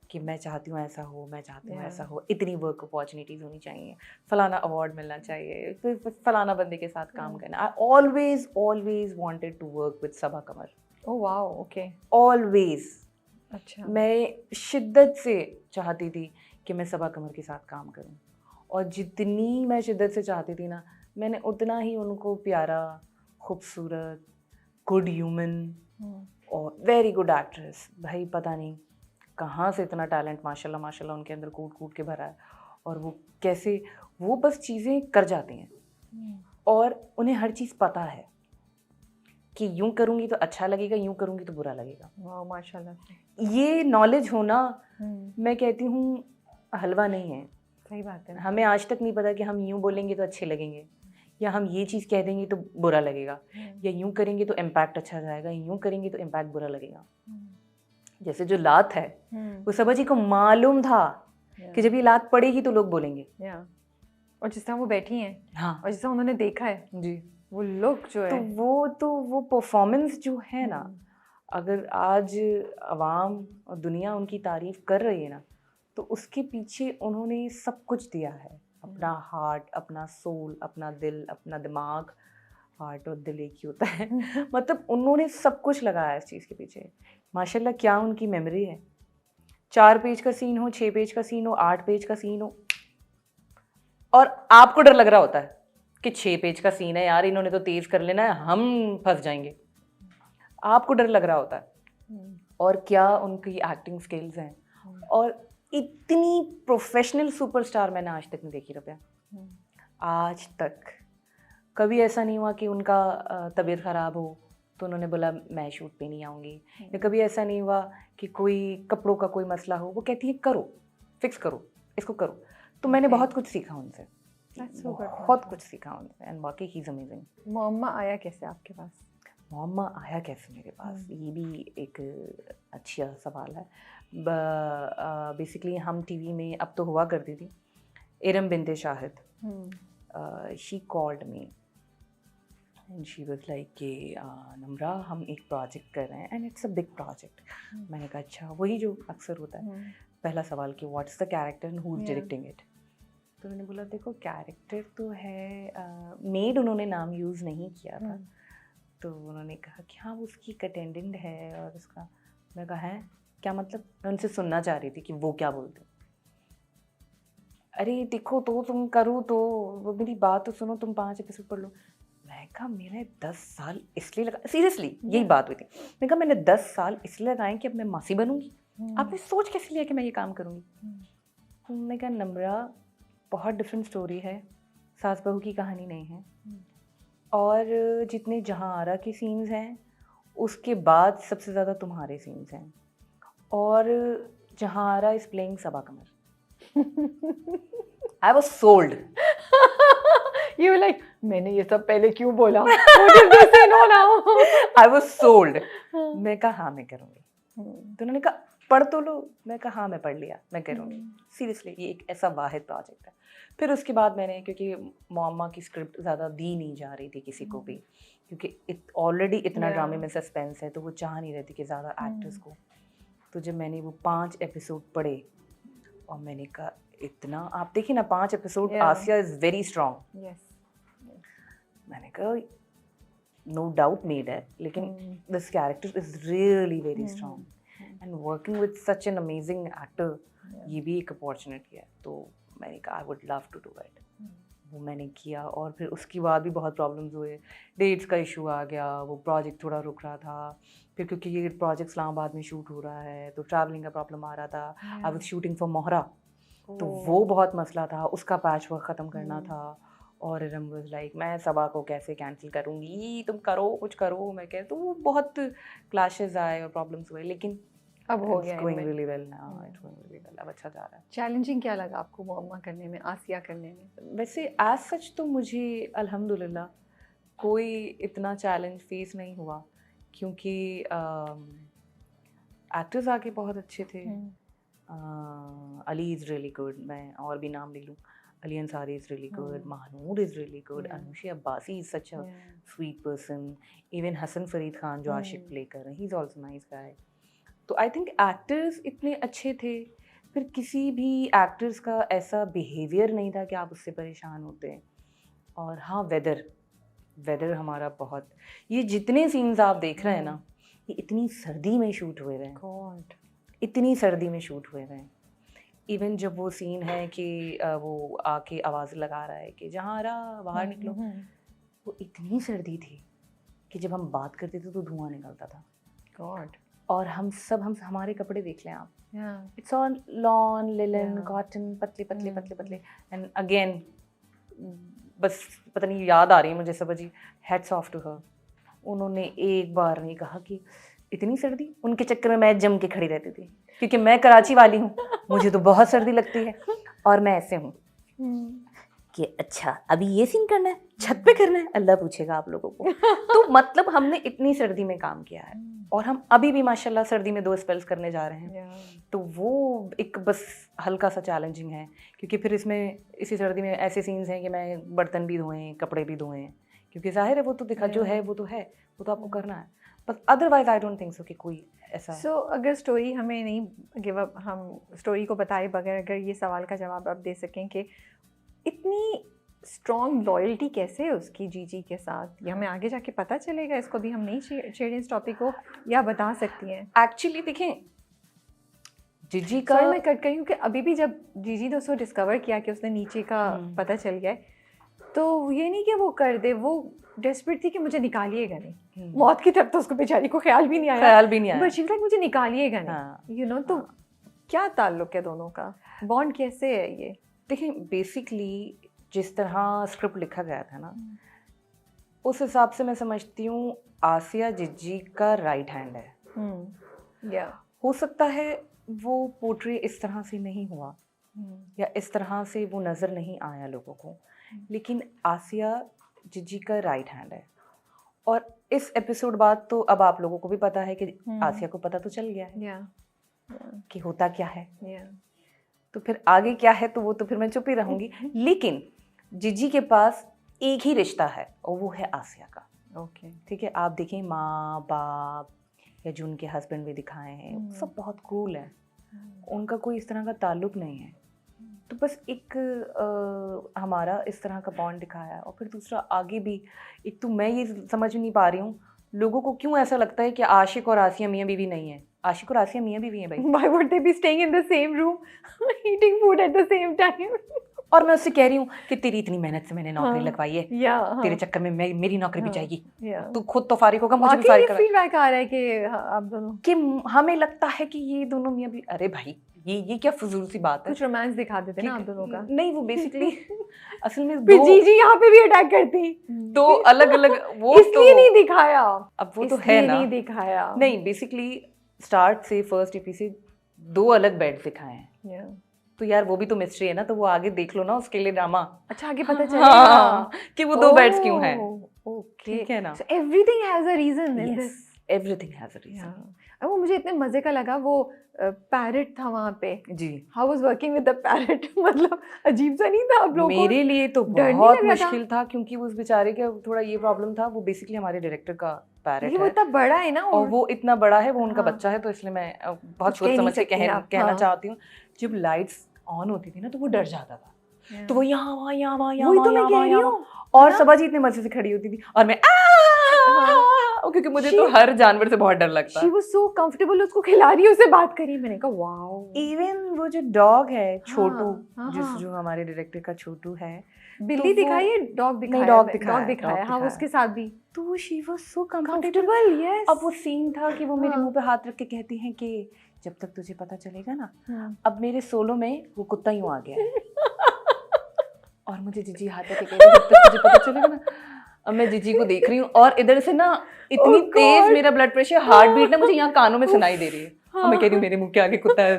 कि मैं चाहती हूँ ऐसा हो, मैं चाहती हूँ ऐसा हो, इतनी वर्क अपॉर्चुनिटीज़ होनी चाहिए, फलाना अवार्ड मिलना चाहिए, फिर फलाना बंदे के साथ काम करना। I always wanted to work with Saba Qamar, oh wow, okay. Always. अच्छा। मैं शिद्दत से चाहती थी कि मैं सबा कमर के साथ काम करूं, और जितनी मैं शिद्दत से चाहती थी ना, मैंने उतना ही उनको प्यारा, खूबसूरत, गुड ह्यूमन और वेरी गुड एक्ट्रेस, भाई पता नहीं कहाँ से इतना टैलेंट माशाल्लाह माशाल्लाह उनके अंदर कूट कूट के भरा है, और वो कैसे वो बस चीज़ें कर जाती हैं और उन्हें हर चीज़ पता है कि यूं करूँगी तो अच्छा लगेगा, यूं करूँगी तो बुरा लगेगा। वाह माशाल्लाह। ये नॉलेज होना, मैं कहती हूँ, हलवा नहीं है। सही बात है। हमें आज तक नहीं पता कि हम यूं बोलेंगे तो अच्छे लगेंगे, या हम ये चीज़ कह देंगे तो बुरा लगेगा, या यूं करेंगे तो इम्पैक्ट अच्छा जाएगा, यूं करेंगे तो इम्पैक्ट बुरा लगेगा। जैसे जो लात है, वो सबा जी को मालूम था कि जब ये लात पड़ेगी तो लोग बोलेंगे। और जिस तरह वो बैठी हैं, हाँ और जिस तरह उन्होंने देखा है जी, वो लुक जो है, तो वो परफॉर्मेंस जो है ना, अगर आज अवाम और दुनिया उनकी तारीफ कर रही है ना, तो उसके पीछे उन्होंने सब कुछ दिया है, अपना हार्ट, अपना सोल, अपना दिल, अपना दिमाग। हार्ट और दिल एक ही होता है मतलब उन्होंने सब कुछ लगाया इस चीज़ के पीछे। माशाल्लाह क्या उनकी मेमोरी है। 4 पेज का सीन हो, 6 पेज का सीन हो, 8 पेज का सीन हो, और आपको डर लग रहा होता है कि 6 पेज का सीन है यार, इन्होंने तो तेज कर लेना है, हम फंस जाएंगे। आपको डर लग रहा होता है। और क्या उनकी एक्टिंग स्किल्स हैं, और इतनी प्रोफेशनल सुपरस्टार मैंने आज तक नहीं देखी रबिया। आज तक कभी ऐसा नहीं हुआ कि उनका तबीयत ख़राब हो तो उन्होंने बोला मैं शूट पे नहीं आऊँगी, या कभी ऐसा नहीं हुआ कि कोई कपड़ों का कोई मसला हो, वो कहती है करो, फिक्स करो, इसको करो। तो मैंने बहुत कुछ सीखा उनसे, बहुत कुछ सीखा उनसे, एंड वाकई ही इज़ अमेजिंग। मोअम्मा आया कैसे आपके पास? मोअम्मा आया कैसे मेरे पास, ये भी एक अच्छा सवाल है। बेसिकली हम टीवी में अब तो हुआ करती थी, Iram Binte Shahid, she called me and she was like कि नम्रा हम एक प्रोजेक्ट कर रहे हैं and it's a big project. मैंने कहा अच्छा, वही जो अक्सर होता है, पहला सवाल कि what's the character and who is directing it. तो मैंने बोला देखो कैरेक्टर तो है, मेड उन्होंने नाम यूज़ नहीं किया था। तो उन्होंने कहा कि हाँ वो उसकी एक अटेंडेंट है और उसका, मैं कहा है क्या मतलब, मैं उनसे सुनना चाह रही थी कि वो क्या बोलते। अरे देखो तो तुम करो तो, वो मेरी बात तो सुनो, तुम 5 एपिसोड पढ़ लो। मैं कहा मैंने 10 साल इसलिए लगा, सीरियसली यही बात हुई थी। मैंने कहा मैंने 10 साल इसलिए लगाए कि अब मैं मासी बनूंगी, आपने सोच कैसे लिया कि मैं ये काम करूंगी। मैंने कहा नम्रा बहुत डिफरेंट स्टोरी है, सास बहू की कहानी नहीं है, और जितने जहाँ आरा के सीन्स हैं उसके बाद सबसे ज़्यादा तुम्हारे सीन्स हैं, और जहाँ Aara is playing Saba Qamar. I was sold. You were like, मैंने ये सब पहले क्यों बोला? What is this in now? I was sold. मैं कहा हाँ मैं करूँगी। तो उन्होंने कहा पढ़ तो लो, मैं कहा हाँ मैं पढ़ लिया, मैं करूँगी। सीरियसली ये एक ऐसा वाहिद प्रोजेक्ट है। फिर उसके बाद मैंने, क्योंकि मोअम्मा की स्क्रिप्ट ज़्यादा दी नहीं जा रही थी किसी को भी, क्योंकि ऑलरेडी इतना ड्रामे में सस्पेंस है, तो वो चाह नहीं रहती कि ज़्यादा एक्टर्स को। तो जब मैंने वो 5 एपिसोड पढ़े और मैंने कहा इतना, आप देखिए ना 5 episode, Asiya is very strong. मैंने कहा नो डाउट मेड है, लेकिन this character is really very strong and working with such an amazing actor, ये भी एक अपॉर्चुनिटी है। तो मैंने कहा I would love to do it. वो मैंने किया, और फिर उसके बाद भी बहुत प्रॉब्लम्स हुए, डेट्स का इशू आ गया, वो प्रोजेक्ट थोड़ा रुक रहा था, फिर क्योंकि ये प्रोजेक्ट इस्लामाबाद में शूट हो रहा है तो ट्रैवलिंग का प्रॉब्लम आ रहा था। आई वाज शूटिंग फॉर मोहरा, तो वो बहुत मसला था, उसका पैच वर्क ख़त्म करना था। और इरम वाज लाइक मैं सबा को कैसे कैंसिल करूँगी, तुम करो कुछ करो, मैं कह, तो वो बहुत क्लैशेस आए और प्रॉब्लम्स हुए, लेकिन अब हो गया, it's going really well now, it's going really well, अब अच्छा जा रहा है। चैलेंजिंग क्या लगा आपको मोअम्मा करने में, आसिया करने में? वैसे एज सच तो मुझे अल्हम्दुलिल्लाह कोई इतना चैलेंज फेस नहीं हुआ, क्योंकि एक्टर्स आके बहुत अच्छे थे। अली इज़ रियली गुड, मैं और भी नाम ले लूँ, Ali Ansari is really good, Mahnoor is really good, Anushay Abbasi is such a sweet person, even Hasan Farid Khan जो आशिक प्ले कर रहे हैं, he is also nice guy. तो आई थिंक एक्टर्स इतने अच्छे थे फिर किसी भी एक्टर्स का ऐसा बिहेवियर नहीं था कि आप उससे परेशान होते हैं। और हाँ, वेदर हमारा बहुत, ये जितने सीन्स आप देख रहे हैं ना, ये इतनी सर्दी में शूट हुए हुए हैं, गॉड, इतनी सर्दी में शूट हुए हुए हैं। इवन जब वो सीन है कि वो आके आवाज़ लगा रहा है कि जहाँ रहा बाहर निकलो, वो इतनी सर्दी थी कि जब हम बात करते थे तो धुआं निकलता था। गॉड, और हम हमारे कपड़े देख लें आप, या it's all lawn linen Yeah. Cotton, पतले पतले पतले पतले। एंड अगेन बस पता नहीं याद आ रही है मुझे सब जी, हैट्स ऑफ टू हर। उन्होंने एक बार नहीं कहा कि इतनी सर्दी। उनके चक्कर में मैं जम के खड़ी रहती थी, क्योंकि मैं कराची वाली हूँ, मुझे तो बहुत सर्दी लगती है। और मैं ऐसे हूँ कि अच्छा अभी ये सीन करना है, छत पे करना है, अल्लाह पूछेगा आप लोगों को। तो मतलब हमने इतनी सर्दी में काम किया है, और हम अभी भी माशाल्लाह सर्दी में 2 स्पेल्स करने जा रहे हैं। तो वो एक बस हल्का सा चैलेंजिंग है, क्योंकि फिर इसमें इसी सर्दी में ऐसे सीन्स हैं कि मैं बर्तन भी धोएं, कपड़े भी धोएं, क्योंकि जाहिर है वो तो दिखा जो है वो तो है, वो तो आपको करना है। But otherwise I don't think so कि कोई ऐसा सो अगर स्टोरी हमें नहीं गिव अप, हम स्टोरी को बताए बगैर अगर ये सवाल का जवाब आप दे सकें कि इतनी स्ट्रॉन्ग लॉयल्टी कैसे है उसकी जीजी के साथ, ये हमें आगे जाके पता चलेगा? इसको भी हम नहीं छेड़ें इस टॉपिक को, या बता सकती हैं? एक्चुअली देखें जीजी का, सॉरी मैं कट गई हूँ कि अभी भी जब जीजी ने उसको डिस्कवर किया कि उसने नीचे का पता चल गया है, तो ये नहीं कि वो कर दे, वो डेस्परेट थी कि मुझे निकालिएगा नहीं। मौत की तरफ तो उसको बेचारी को ख्याल भी नहीं आया, बट शी वाज लाइक मुझे निकालिएगा नहीं, यू नो। तो क्या ताल्लुक है दोनों का, बॉन्ड कैसे है ये? देखिए बेसिकली जिस तरह स्क्रिप्ट लिखा गया था ना, उस हिसाब से मैं समझती हूँ आसिया जिज्जी का राइट हैंड है। या हो सकता है वो पोर्ट्रे इस तरह से नहीं हुआ, या इस तरह से वो नज़र नहीं आया लोगों को, लेकिन आसिया जिज्जी का राइट हैंड है। और इस एपिसोड बाद तो अब आप लोगों को भी पता है कि आसिया को पता तो चल गया है कि होता क्या है। तो फिर आगे क्या है तो वो तो फिर मैं चुप ही रहूंगी। लेकिन जिज्जी के पास एक ही रिश्ता है, और वो है आसिया का। ओके, ठीक है, आप देखें माँ बाप या जो उनके हस्बैंड भी दिखाए हैं, सब बहुत कूल है, उनका कोई इस तरह का ताल्लुक नहीं है। तो बस एक हमारा इस तरह का बॉन्ड दिखाया है। और फिर दूसरा आगे भी, एक तो मैं ये समझ नहीं पा रही हूँ लोगों को क्यों ऐसा लगता है कि आशिक और आसिया मियाँ बीवी नहीं है। आशिक और आसिया मियाँ बीवी हैं भाई। Why would they be staying in the same room, eating food at the same time? और मैं उससे कह रही हूँ कि तेरी इतनी मेहनत से मैंने नौकरी लगवाई है, तेरे चक्कर में मेरी नौकरी भी जाएगी, तू खुद तो फारिग होगा, मुझे भी फारिग करा। फीडबैक आ रहा है कि आप दोनों, कि हमें लगता है कि ये दोनों मियाँ भी, अरे भाई ये क्या फजूल सी बात है। कुछ रोमांस दिखा देते ना आप दोनों का। नहीं, वो बेसिकली असल में फिर जीजी यहाँ पे भी अटैक करती, दो अलग अलग, वो इसलिए नहीं दिखाया, अब वो तो है ना, नहीं दिखाया। नहीं बेसिकली स्टार्ट से फर्स्ट एपिसोड 2 अलग बेड दिखाए हैं। तो यार वो भी तो मिस्ट्री है ना, तो वो आगे देख लो ना, उसके लिए ड्रामा। अच्छा आगे पता चलेगा कि वो 2 बेड्स क्यों हैं। ओके, ठीक है ना, so everything has a reason in this, everything has a reason। वो मुझे इतने मजे का लगा, वो पैरट था वहाँ पे जी, how was working with the parrot, मतलब अजीब सा नहीं था आप लोगों को? मेरे लिए तो बहुत मुश्किल था, क्योंकि उस बेचारे का थोड़ा ये प्रॉब्लम था, वो बेसिकली हमारे डायरेक्टर का पैरट है, वो इतना बड़ा है ना, और वो इतना बड़ा है, वो उनका बच्चा है, तो इसलिए मैं बहुत सोच समझ के कहना चाहती हूँ। जब लाइट्स ऑन होती थी ना तो वो डर जाता था, तो वो यहाँ वहाँ यहाँ वहाँ यहाँ वहाँ, और सबाजी इतने मजे से खड़ी होती थी, और मैं क्योंकि मुझे तो हर जानवर से बहुत डर लगता है। She was so comfortable, उसको खिला रही है, उससे बात करी, मैंने कहा वाओ। इवन वो जो डॉग है छोटू, जो हमारे डायरेक्टर का छोटू है, बिल्ली दिखाई है, डॉग दिखाया, डॉग दिखाया, हाँ उसके साथ भी, तो she was so comfortable. Yes, अब वो सीन था कि वो मेरे मुंह पे हाथ रख के कहती हैं कि जब तक तुझे पता चलेगा ना, अब मेरे सोलो में वो कुत्ता यूं आ गया है, और मुझे जीजी हाथ रख के कहती है जब तक तुझे पता चलेगा ना। अब मैं जीजी को देख रही हूँ, और इधर से ना इतनी तेज मेरा ब्लड प्रेशर, हार्ट बीट ना मुझे यहाँ कानों में सुनाई दे रही है, और मैं कह रही हूँ मेरे मुंह के आगे कुत्ता है,